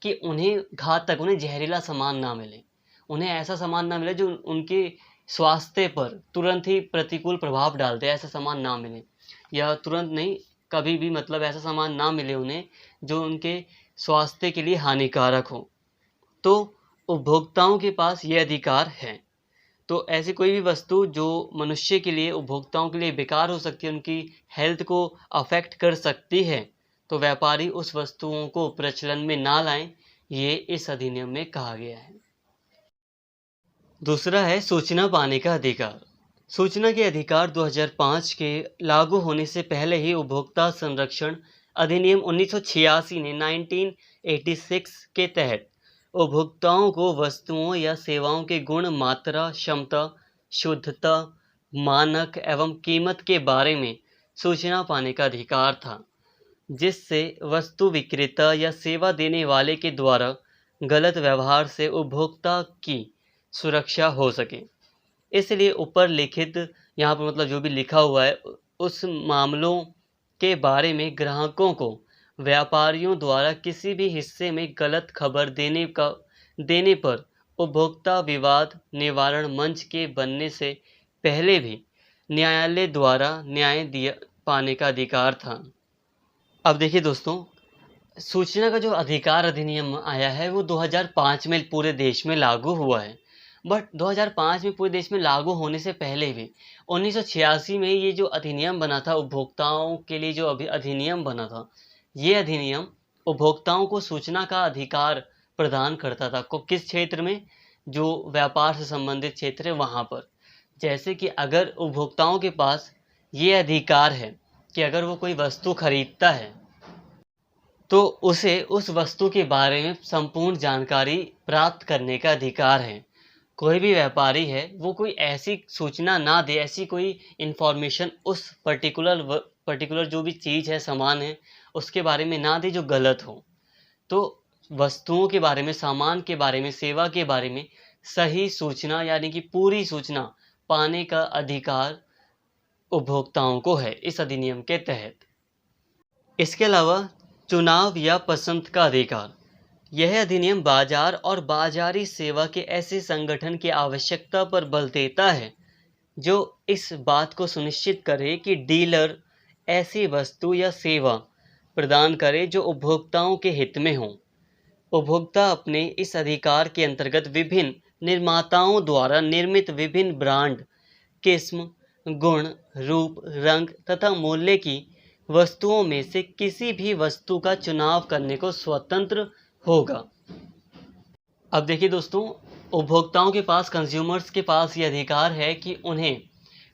कि उन्हें घातक, उन्हें जहरीला सामान ना मिले, उन्हें ऐसा सामान ना मिले जो उनके स्वास्थ्य पर तुरंत ही प्रतिकूल प्रभाव डाल दे। ऐसा सामान ना मिले, या तुरंत नहीं, कभी भी, मतलब ऐसा सामान ना मिले उन्हें जो उनके स्वास्थ्य के लिए हानिकारक हो। तो उपभोक्ताओं के पास ये अधिकार है। तो ऐसी कोई भी वस्तु जो मनुष्य के लिए, उपभोक्ताओं के लिए बेकार हो सकती है, उनकी हेल्थ को अफेक्ट कर सकती है, तो व्यापारी उस वस्तुओं को प्रचलन में ना लाएं, ये इस अधिनियम में कहा गया है। दूसरा है सूचना पाने का अधिकार। सूचना के अधिकार 2005 के लागू होने से पहले ही उपभोक्ता संरक्षण अधिनियम 1986 ने 1986 के तहत उपभोक्ताओं को वस्तुओं या सेवाओं के गुण, मात्रा, क्षमता, शुद्धता, मानक एवं कीमत के बारे में सूचना पाने का अधिकार था, जिससे वस्तु विक्रेता या सेवा देने वाले के द्वारा गलत व्यवहार से उपभोक्ता की सुरक्षा हो सके। इसलिए ऊपर लिखित, यहाँ पर मतलब जो भी लिखा हुआ है, उस मामलों के बारे में ग्राहकों को व्यापारियों द्वारा किसी भी हिस्से में गलत खबर देने पर उपभोक्ता विवाद निवारण मंच के बनने से पहले भी न्यायालय द्वारा न्याय पाने का अधिकार था। अब देखिए दोस्तों, सूचना का जो अधिकार अधिनियम आया है वो 2005 में पूरे देश में लागू हुआ है, बट 2005 में पूरे देश में लागू होने से पहले भी 1986 में ये जो अधिनियम बना था, उपभोक्ताओं के लिए जो अभी अधिनियम बना था, ये अधिनियम उपभोक्ताओं को सूचना का अधिकार प्रदान करता था। को किस क्षेत्र में? जो व्यापार से संबंधित क्षेत्र है वहाँ पर। जैसे कि अगर उपभोक्ताओं के पास ये अधिकार है कि अगर वो कोई वस्तु खरीदता है तो उसे उस वस्तु के बारे में संपूर्ण जानकारी प्राप्त करने का अधिकार है। कोई भी व्यापारी है वो कोई ऐसी सूचना ना दे, ऐसी कोई इन्फॉर्मेशन उस पर्टिकुलर जो भी चीज़ है, सामान है, उसके बारे में ना दे जो गलत हो। तो वस्तुओं के बारे में, सामान के बारे में, सेवा के बारे में सही सूचना यानी कि पूरी सूचना पाने का अधिकार उपभोक्ताओं को है इस अधिनियम के तहत। इसके अलावा चुनाव या पसंद का अधिकार। यह अधिनियम बाजार और बाजारी सेवा के ऐसे संगठन की आवश्यकता पर बल देता है जो इस बात को सुनिश्चित करे कि डीलर ऐसी वस्तु या सेवा प्रदान करे जो उपभोक्ताओं के हित में हो। उपभोक्ता अपने इस अधिकार के अंतर्गत विभिन्न निर्माताओं द्वारा निर्मित विभिन्न ब्रांड, किस्म, गुण, रूप, रंग तथा मूल्य की वस्तुओं में से किसी भी वस्तु का चुनाव करने को स्वतंत्र होगा। अब देखिए दोस्तों, उपभोक्ताओं के पास, कंज्यूमर्स के पास ये अधिकार है कि उन्हें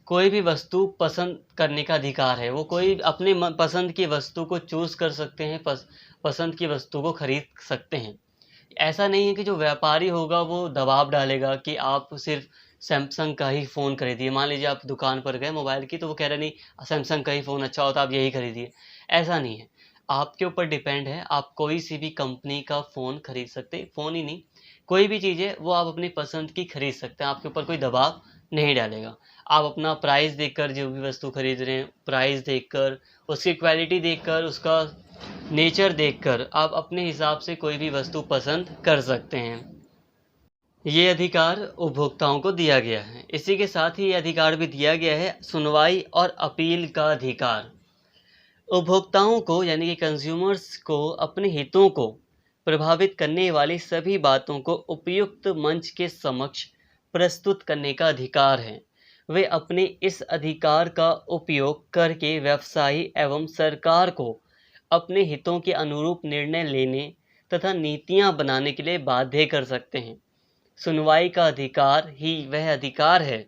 कोई भी वस्तु पसंद करने का अधिकार है। वो कोई अपने पसंद की वस्तु को चूज़ कर सकते हैं, पसंद की वस्तु को खरीद सकते हैं। ऐसा नहीं है कि जो व्यापारी होगा वो दबाव डालेगा कि आप सिर्फ सैमसंग का ही फ़ोन खरीदिए। मान लीजिए आप दुकान पर गए मोबाइल की, तो वो कह रहे नहीं सैमसंग का ही फ़ोन अच्छा होता है, आप यही खरीदिए। ऐसा नहीं है, आपके ऊपर डिपेंड है, आप कोई सी भी कंपनी का फ़ोन खरीद सकते हैं। फ़ोन ही नहीं, कोई भी चीज़ है वो आप अपनी पसंद की खरीद सकते हैं, आपके ऊपर कोई दबाव नहीं डालेगा। आप अपना प्राइस देखकर जो भी वस्तु खरीद रहे हैं, प्राइस देखकर, उसकी क्वालिटी देखकर, उसका नेचर देखकर आप अपने हिसाब से कोई भी वस्तु पसंद कर सकते हैं। ये अधिकार उपभोक्ताओं को दिया गया है। इसी के साथ ही ये अधिकार भी दिया गया है सुनवाई और अपील का अधिकार। उपभोक्ताओं को यानी कि कंज्यूमर्स को अपने हितों को प्रभावित करने वाली सभी बातों को उपयुक्त मंच के समक्ष प्रस्तुत करने का अधिकार है। वे अपने इस अधिकार का उपयोग करके व्यवसायी एवं सरकार को अपने हितों के अनुरूप निर्णय लेने तथा नीतियां बनाने के लिए बाध्य कर सकते हैं। सुनवाई का अधिकार ही वह अधिकार है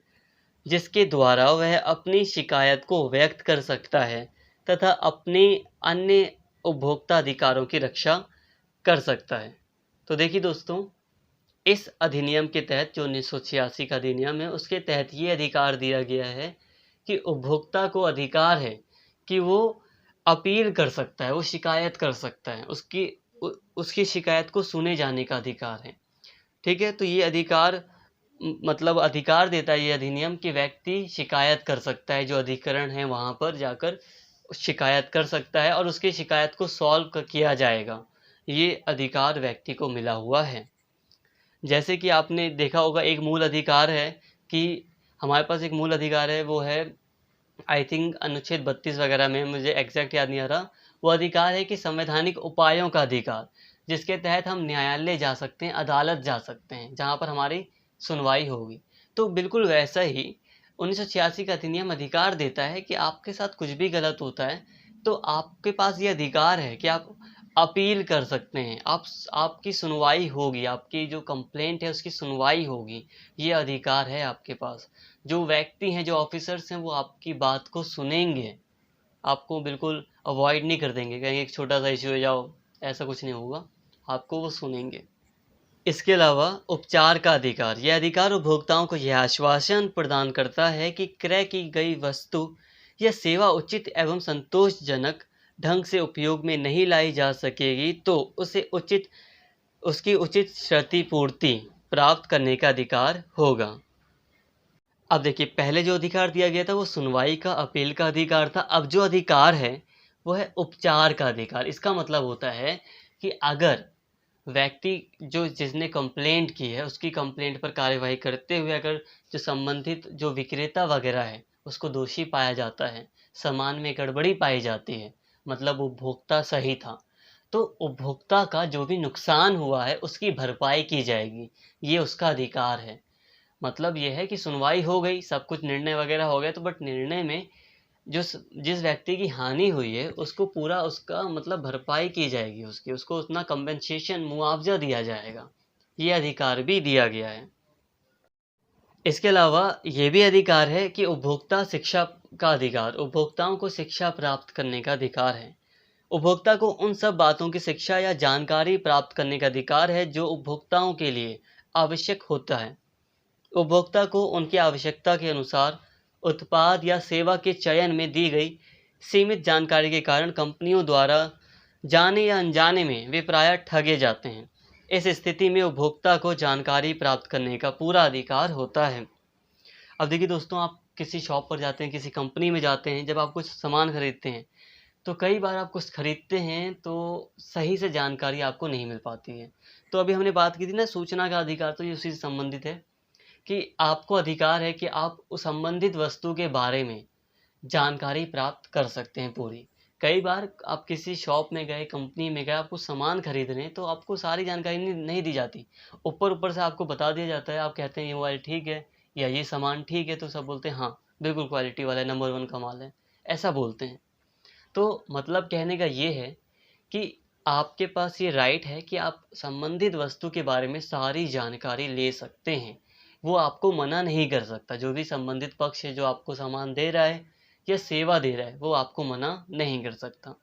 जिसके द्वारा वह अपनी शिकायत को व्यक्त कर सकता है तथा अपने अन्य उपभोक्ता अधिकारों की रक्षा कर सकता है। तो देखिए दोस्तों, इस अधिनियम के तहत जो 1986 का अधिनियम है, उसके तहत ये अधिकार दिया गया है कि उपभोक्ता को अधिकार है कि वो अपील कर सकता है, वो शिकायत कर सकता है, उसकी शिकायत को सुने जाने का अधिकार है। ठीक है, तो ये अधिकार मतलब अधिकार देता है ये अधिनियम कि व्यक्ति शिकायत कर सकता है, जो अधिकरण है वहाँ पर जाकर शिकायत कर सकता है और उसकी शिकायत को सॉल्व किया जाएगा। ये अधिकार व्यक्ति को मिला हुआ है। जैसे कि आपने देखा होगा, एक मूल अधिकार है कि हमारे पास एक मूल अधिकार है, वो है आई थिंक अनुच्छेद 32 वगैरह में, मुझे एग्जैक्ट याद नहीं आ रहा। वो अधिकार है कि संवैधानिक उपायों का अधिकार, जिसके तहत हम न्यायालय जा सकते हैं, अदालत जा सकते हैं, जहाँ पर हमारी सुनवाई होगी। तो बिल्कुल वैसा ही 1986 का अधिनियम अधिकार देता है कि आपके साथ कुछ भी गलत होता है तो आपके पास ये अधिकार है कि आप अपील कर सकते हैं, आपकी सुनवाई होगी, आपकी जो कंप्लेंट है उसकी सुनवाई होगी। ये अधिकार है आपके पास। जो व्यक्ति हैं, जो ऑफिसर्स हैं, वो आपकी बात को सुनेंगे, आपको बिल्कुल अवॉइड नहीं कर देंगे, कहेंगे एक छोटा सा इश्यू है जाओ, ऐसा कुछ नहीं होगा, आपको वो सुनेंगे। इसके अलावा उपचार का अधिकार, यह अधिकार उपभोक्ताओं को यह आश्वासन प्रदान करता है कि क्रय की गई वस्तु या सेवा उचित एवं संतोषजनक ढंग से उपयोग में नहीं लाई जा सकेगी तो उसकी उचित क्षतिपूर्ति प्राप्त करने का अधिकार होगा। अब देखिए, पहले जो अधिकार दिया गया था वो सुनवाई का, अपील का अधिकार था। अब जो अधिकार है वो है उपचार का अधिकार। इसका मतलब होता है कि अगर व्यक्ति जिसने कंप्लेंट की है उसकी कंप्लेंट पर कार्यवाही करते हुए अगर जो संबंधित जो विक्रेता वगैरह है उसको दोषी पाया जाता है, सामान में गड़बड़ी पाई जाती है, मतलब उपभोक्ता सही था, तो उपभोक्ता का जो भी नुकसान हुआ है उसकी भरपाई की जाएगी। ये उसका अधिकार है। मतलब ये है कि सुनवाई हो गई, सब कुछ निर्णय वगैरह हो गया, तो बट निर्णय में जिस व्यक्ति की हानि हुई है उसको पूरा उसका मतलब भरपाई की जाएगी, उसको उतना कंपेंसेशन, मुआवजा दिया जाएगा। ये अधिकार भी दिया गया है। इसके अलावा ये भी अधिकार है कि उपभोक्ता शिक्षा का अधिकार, उपभोक्ताओं को शिक्षा प्राप्त करने का अधिकार है। उपभोक्ता को उन सब बातों की शिक्षा या जानकारी प्राप्त करने का अधिकार है जो उपभोक्ताओं के लिए आवश्यक होता है। उपभोक्ता को उनकी आवश्यकता के अनुसार उत्पाद या सेवा के चयन में दी गई सीमित जानकारी के कारण कंपनियों द्वारा जाने या अनजाने में वे प्रायः ठगे जाते हैं। इस स्थिति में उपभोक्ता को जानकारी प्राप्त करने का पूरा अधिकार होता है। अब देखिए दोस्तों, आप किसी शॉप पर जाते हैं, किसी कंपनी में जाते हैं, जब आप कुछ सामान खरीदते हैं तो कई बार आप कुछ खरीदते हैं तो सही से जानकारी आपको नहीं मिल पाती है। तो अभी हमने बात की थी ना सूचना का अधिकार, तो ये उसी से संबंधित है कि आपको अधिकार है कि आप उस संबंधित वस्तु के बारे में जानकारी प्राप्त कर सकते हैं पूरी। कई बार आप किसी शॉप में गए, कंपनी में गए, आप कुछ सामान खरीद रहे हैं तो आपको सारी जानकारी नहीं दी जाती, ऊपर से आपको बता दिया जाता है। आप कहते हैं ये मोबाइल ठीक है या ये सामान ठीक है, तो सब बोलते हैं हाँ बिल्कुल क्वालिटी वाला है, नंबर 1 का माल है, ऐसा बोलते हैं। तो मतलब कहने का ये है कि आपके पास ये राइट है कि आप संबंधित वस्तु के बारे में सारी जानकारी ले सकते हैं। वो आपको मना नहीं कर सकता। जो भी संबंधित पक्ष है, जो आपको सामान दे रहा है या सेवा दे रहा है, वो आपको मना नहीं कर सकता।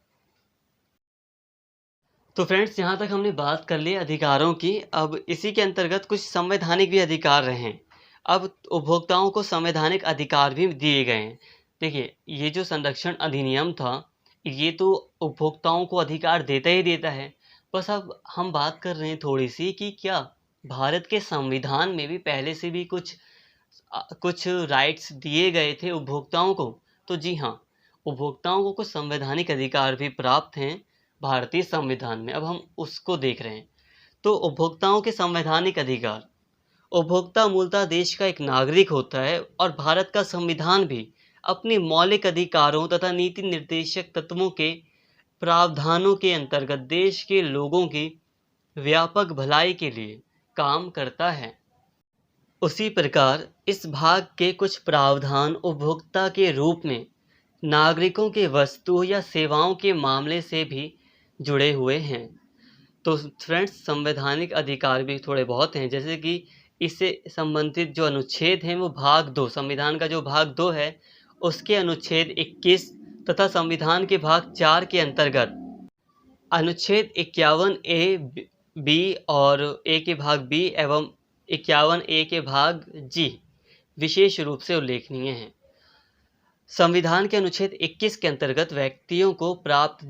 तो फ्रेंड्स, यहाँ तक हमने बात कर ली अधिकारों की। अब इसी के अंतर्गत कुछ संवैधानिक भी अधिकार रहे हैं। अब उपभोक्ताओं को संवैधानिक अधिकार भी दिए गए हैं। देखिए, ये जो संरक्षण अधिनियम था, ये तो उपभोक्ताओं को अधिकार देता ही देता है। बस अब हम बात कर रहे हैं थोड़ी सी कि क्या भारत के संविधान में भी पहले से भी कुछ राइट्स दिए गए थे उपभोक्ताओं को। तो जी हाँ, उपभोक्ताओं को कुछ संवैधानिक अधिकार भी प्राप्त हैं भारतीय संविधान में। अब हम उसको देख रहे हैं। तो उपभोक्ताओं के संवैधानिक अधिकार। उपभोक्ता मूलतः देश का एक नागरिक होता है और भारत का संविधान भी अपने मौलिक अधिकारों तथा नीति निर्देशक तत्वों के प्रावधानों के अंतर्गत देश के लोगों की व्यापक भलाई के लिए काम करता है। उसी प्रकार इस भाग के कुछ प्रावधान उपभोक्ता के रूप में नागरिकों के वस्तु या सेवाओं के मामले से भी जुड़े हुए हैं। तो फ्रेंड्स, संवैधानिक अधिकार भी थोड़े बहुत हैं, जैसे कि इससे संबंधित जो अनुच्छेद हैं वो भाग 2, संविधान का जो भाग 2 है उसके अनुच्छेद 21 तथा संविधान के भाग 4 के अंतर्गत अनुच्छेद 51 ए बी और ए के भाग बी एवं 51 ए के भाग जी विशेष रूप से उल्लेखनीय हैं। संविधान के अनुच्छेद 21 के अंतर्गत व्यक्तियों को प्राप्त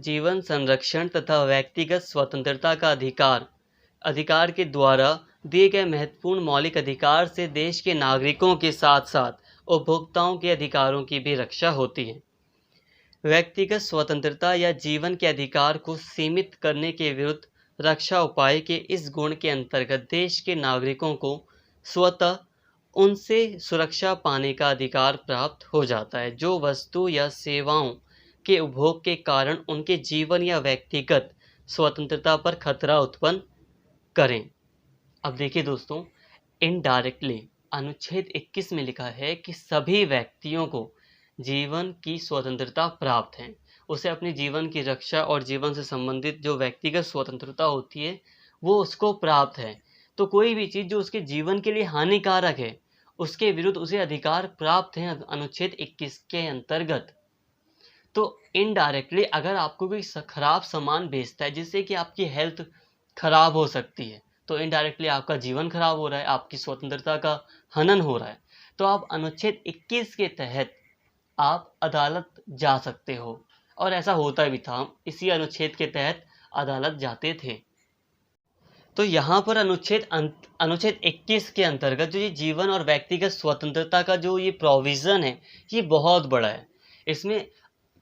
जीवन संरक्षण तथा व्यक्तिगत स्वतंत्रता का अधिकार के द्वारा दिए गए महत्वपूर्ण मौलिक अधिकार से देश के नागरिकों के साथ साथ उपभोक्ताओं के अधिकारों की भी रक्षा होती है। व्यक्तिगत स्वतंत्रता या जीवन के अधिकार को सीमित करने के विरुद्ध रक्षा उपाय के इस गुण के अंतर्गत देश के नागरिकों को स्वतः उनसे सुरक्षा पाने का अधिकार प्राप्त हो जाता है, जो वस्तु या सेवाओं के उपभोग के कारण उनके जीवन या व्यक्तिगत स्वतंत्रता पर खतरा उत्पन्न करें। अब देखिए दोस्तों, इनडायरेक्टली अनुच्छेद 21 में लिखा है कि सभी व्यक्तियों को जीवन की स्वतंत्रता प्राप्त है। उसे अपने जीवन की रक्षा और जीवन से संबंधित जो व्यक्तिगत स्वतंत्रता होती है वो उसको प्राप्त है। तो कोई भी चीज़ जो उसके जीवन के लिए हानिकारक है उसके विरुद्ध उसे अधिकार प्राप्त है अनुच्छेद 21 के अंतर्गत। तो इनडायरेक्टली अगर आपको कोई खराब सामान बेचता है जिससे कि आपकी हेल्थ खराब हो सकती है, तो इनडायरेक्टली आपका जीवन खराब हो रहा है, आपकी स्वतंत्रता का हनन हो रहा है। तो आप अनुच्छेद 21 के तहत आप अदालत जा सकते हो, और ऐसा होता भी था। हम इसी अनुच्छेद के तहत अदालत जाते थे। तो यहाँ पर अनुच्छेद 21 के अंतर्गत जो ये जीवन और व्यक्तिगत स्वतंत्रता का जो ये प्रोविज़न है, ये बहुत बड़ा है। इसमें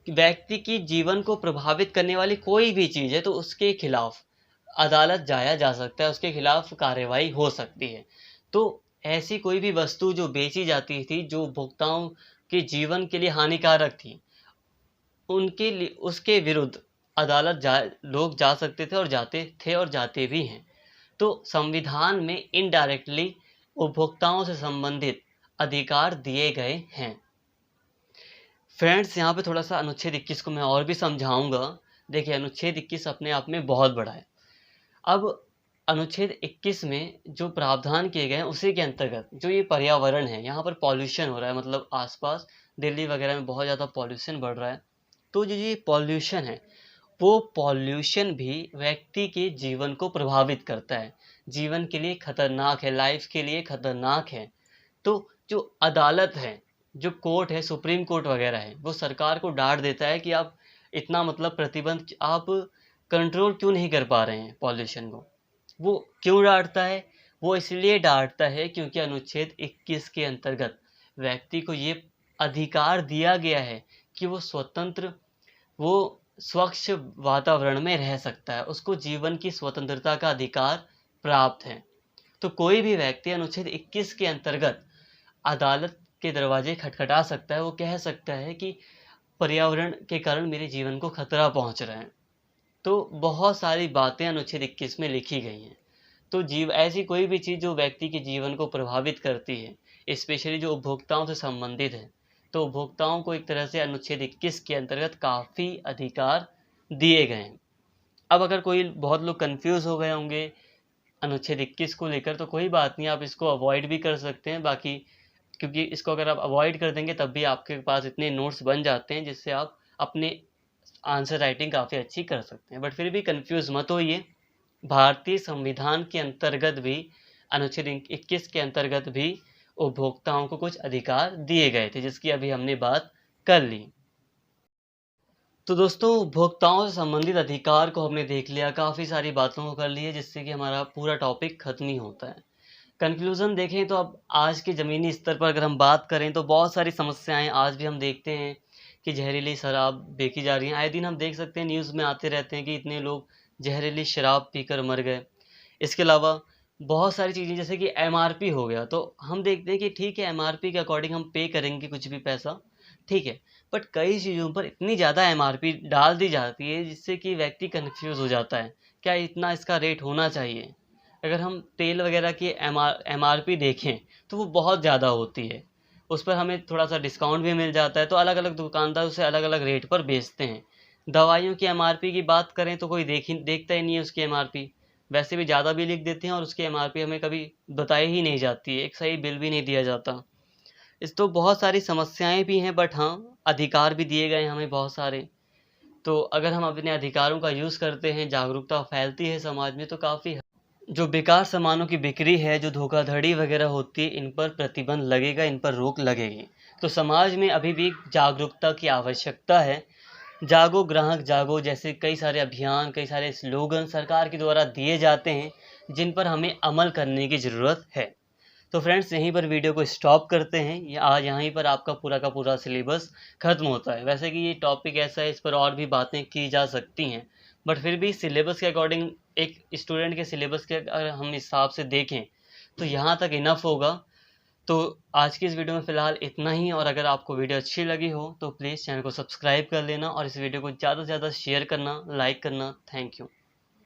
व्यक्ति की जीवन को प्रभावित करने वाली कोई भी चीज़ है तो उसके खिलाफ अदालत जाया जा सकता है, उसके खिलाफ कार्रवाई हो सकती है। तो ऐसी कोई भी वस्तु जो बेची जाती थी जो उपभोक्ताओं के जीवन के लिए हानिकारक थी, उनके लिए उसके विरुद्ध लोग जा सकते थे और जाते भी हैं। तो संविधान में इनडायरेक्टली उपभोक्ताओं से संबंधित अधिकार दिए गए हैं। फ्रेंड्स, यहाँ पे थोड़ा सा अनुच्छेद 21 को मैं और भी समझाऊंगा। देखिए, अनुच्छेद 21 अपने आप में बहुत बड़ा है। अब अनुच्छेद 21 में जो प्रावधान किए गए हैं उसी के अंतर्गत जो ये पर्यावरण है, यहाँ पर पॉल्यूशन हो रहा है, मतलब आसपास दिल्ली वगैरह में बहुत ज़्यादा पॉल्यूशन बढ़ रहा है। तो जो ये पॉल्यूशन है वो पॉल्यूशन भी व्यक्ति के जीवन को प्रभावित करता है, जीवन के लिए खतरनाक है, लाइफ के लिए खतरनाक है। तो जो अदालत है, जो कोर्ट है, सुप्रीम कोर्ट वगैरह है, वो सरकार को डांट देता है कि आप इतना मतलब प्रतिबंध, आप कंट्रोल क्यों नहीं कर पा रहे हैं पॉल्यूशन को। वो क्यों डांटता है? वो इसलिए डांटता है क्योंकि अनुच्छेद 21 के अंतर्गत व्यक्ति को ये अधिकार दिया गया है कि वो स्वच्छ वातावरण में रह सकता है, उसको जीवन की स्वतंत्रता का अधिकार प्राप्त है। तो कोई भी व्यक्ति अनुच्छेद 21 के अंतर्गत अदालत के दरवाजे खटखटा सकता है। वो कह सकता है कि पर्यावरण के कारण मेरे जीवन को खतरा पहुंच रहा है। तो बहुत सारी बातें अनुच्छेद 21 में लिखी गई हैं। तो ऐसी कोई भी चीज़ जो व्यक्ति के जीवन को प्रभावित करती है, स्पेशली जो उपभोक्ताओं से संबंधित है, तो उपभोक्ताओं को एक तरह से अनुच्छेद 21 के अंतर्गत काफ़ी अधिकार दिए गए हैं। अब अगर कोई बहुत लोग कंफ्यूज हो गए होंगे अनुच्छेद 21 को लेकर, तो कोई बात नहीं, आप इसको अवॉइड भी कर सकते हैं। बाकी क्योंकि इसको अगर आप अवॉइड कर देंगे तब भी आपके पास इतने नोट्स बन जाते हैं जिससे आप अपने आंसर राइटिंग काफ़ी अच्छी कर सकते हैं। बट फिर भी कंफ्यूज मत होइए, भारतीय संविधान के अंतर्गत भी अनुच्छेद 21 के अंतर्गत भी उपभोक्ताओं को कुछ अधिकार दिए गए थे, जिसकी अभी हमने बात कर ली। तो दोस्तों, उपभोक्ताओं से संबंधित अधिकार को हमने देख लिया, काफ़ी सारी बातों को कर लिया, जिससे कि हमारा पूरा टॉपिक खत्म ही होता है। कंक्लूज़न देखें तो अब आज के ज़मीनी स्तर पर अगर हम बात करें तो बहुत सारी समस्याएं आज भी हम देखते हैं कि जहरीली शराब बेची जा रही हैं। आए दिन हम देख सकते हैं, न्यूज़ में आते रहते हैं कि इतने लोग जहरीली शराब पीकर मर गए। इसके अलावा बहुत सारी चीज़ें जैसे कि एमआरपी हो गया, तो हम देखते हैं कि ठीक है, एमआरपी के अकॉर्डिंग हम पे करेंगे कुछ भी पैसा, ठीक है। बट कई चीज़ों पर इतनी ज़्यादा एमआरपी डाल दी जाती है जिससे कि व्यक्ति कन्फ्यूज़ हो जाता है, क्या इतना इसका रेट होना चाहिए? अगर हम तेल वगैरह की एमआरपी देखें तो वो बहुत ज़्यादा होती है, उस पर हमें थोड़ा सा डिस्काउंट भी मिल जाता है, तो अलग अलग दुकानदार उसे अलग अलग रेट पर बेचते हैं। दवाइयों की एमआरपी की बात करें तो कोई देखता ही नहीं है उसकी एमआरपी, वैसे भी ज़्यादा भी लिख देते हैं और उसकी एमआरपी हमें कभी बताई ही नहीं जाती है, एक सही बिल भी नहीं दिया जाता। इस तो बहुत सारी समस्याएं भी हैं, बट हाँ, अधिकार भी दिए गए हैं हमें बहुत सारे। तो अगर हम अपने अधिकारों का यूज़ करते हैं, जागरूकता फैलती है समाज में, तो काफ़ी जो बेकार सामानों की बिक्री है, जो धोखाधड़ी वगैरह होती है, इन पर प्रतिबंध लगेगा, इन पर रोक लगेगी। तो समाज में अभी भी जागरूकता की आवश्यकता है। जागो ग्राहक जागो जैसे कई सारे अभियान, कई सारे स्लोगन सरकार के द्वारा दिए जाते हैं, जिन पर हमें अमल करने की ज़रूरत है। तो फ्रेंड्स, यहीं पर वीडियो को स्टॉप करते हैं। आज यहीं पर आपका पूरा का पूरा सिलेबस ख़त्म होता है। वैसे कि ये टॉपिक ऐसा है, इस पर और भी बातें की जा सकती हैं, बट फिर भी सिलेबस के अकॉर्डिंग, एक स्टूडेंट के सिलेबस के अगर हम हिसाब से देखें तो यहाँ तक इनफ होगा। तो आज की इस वीडियो में फ़िलहाल इतना ही, और अगर आपको वीडियो अच्छी लगी हो तो प्लीज़ चैनल को सब्सक्राइब कर लेना और इस वीडियो को ज़्यादा से ज़्यादा शेयर करना, लाइक करना। Thank you.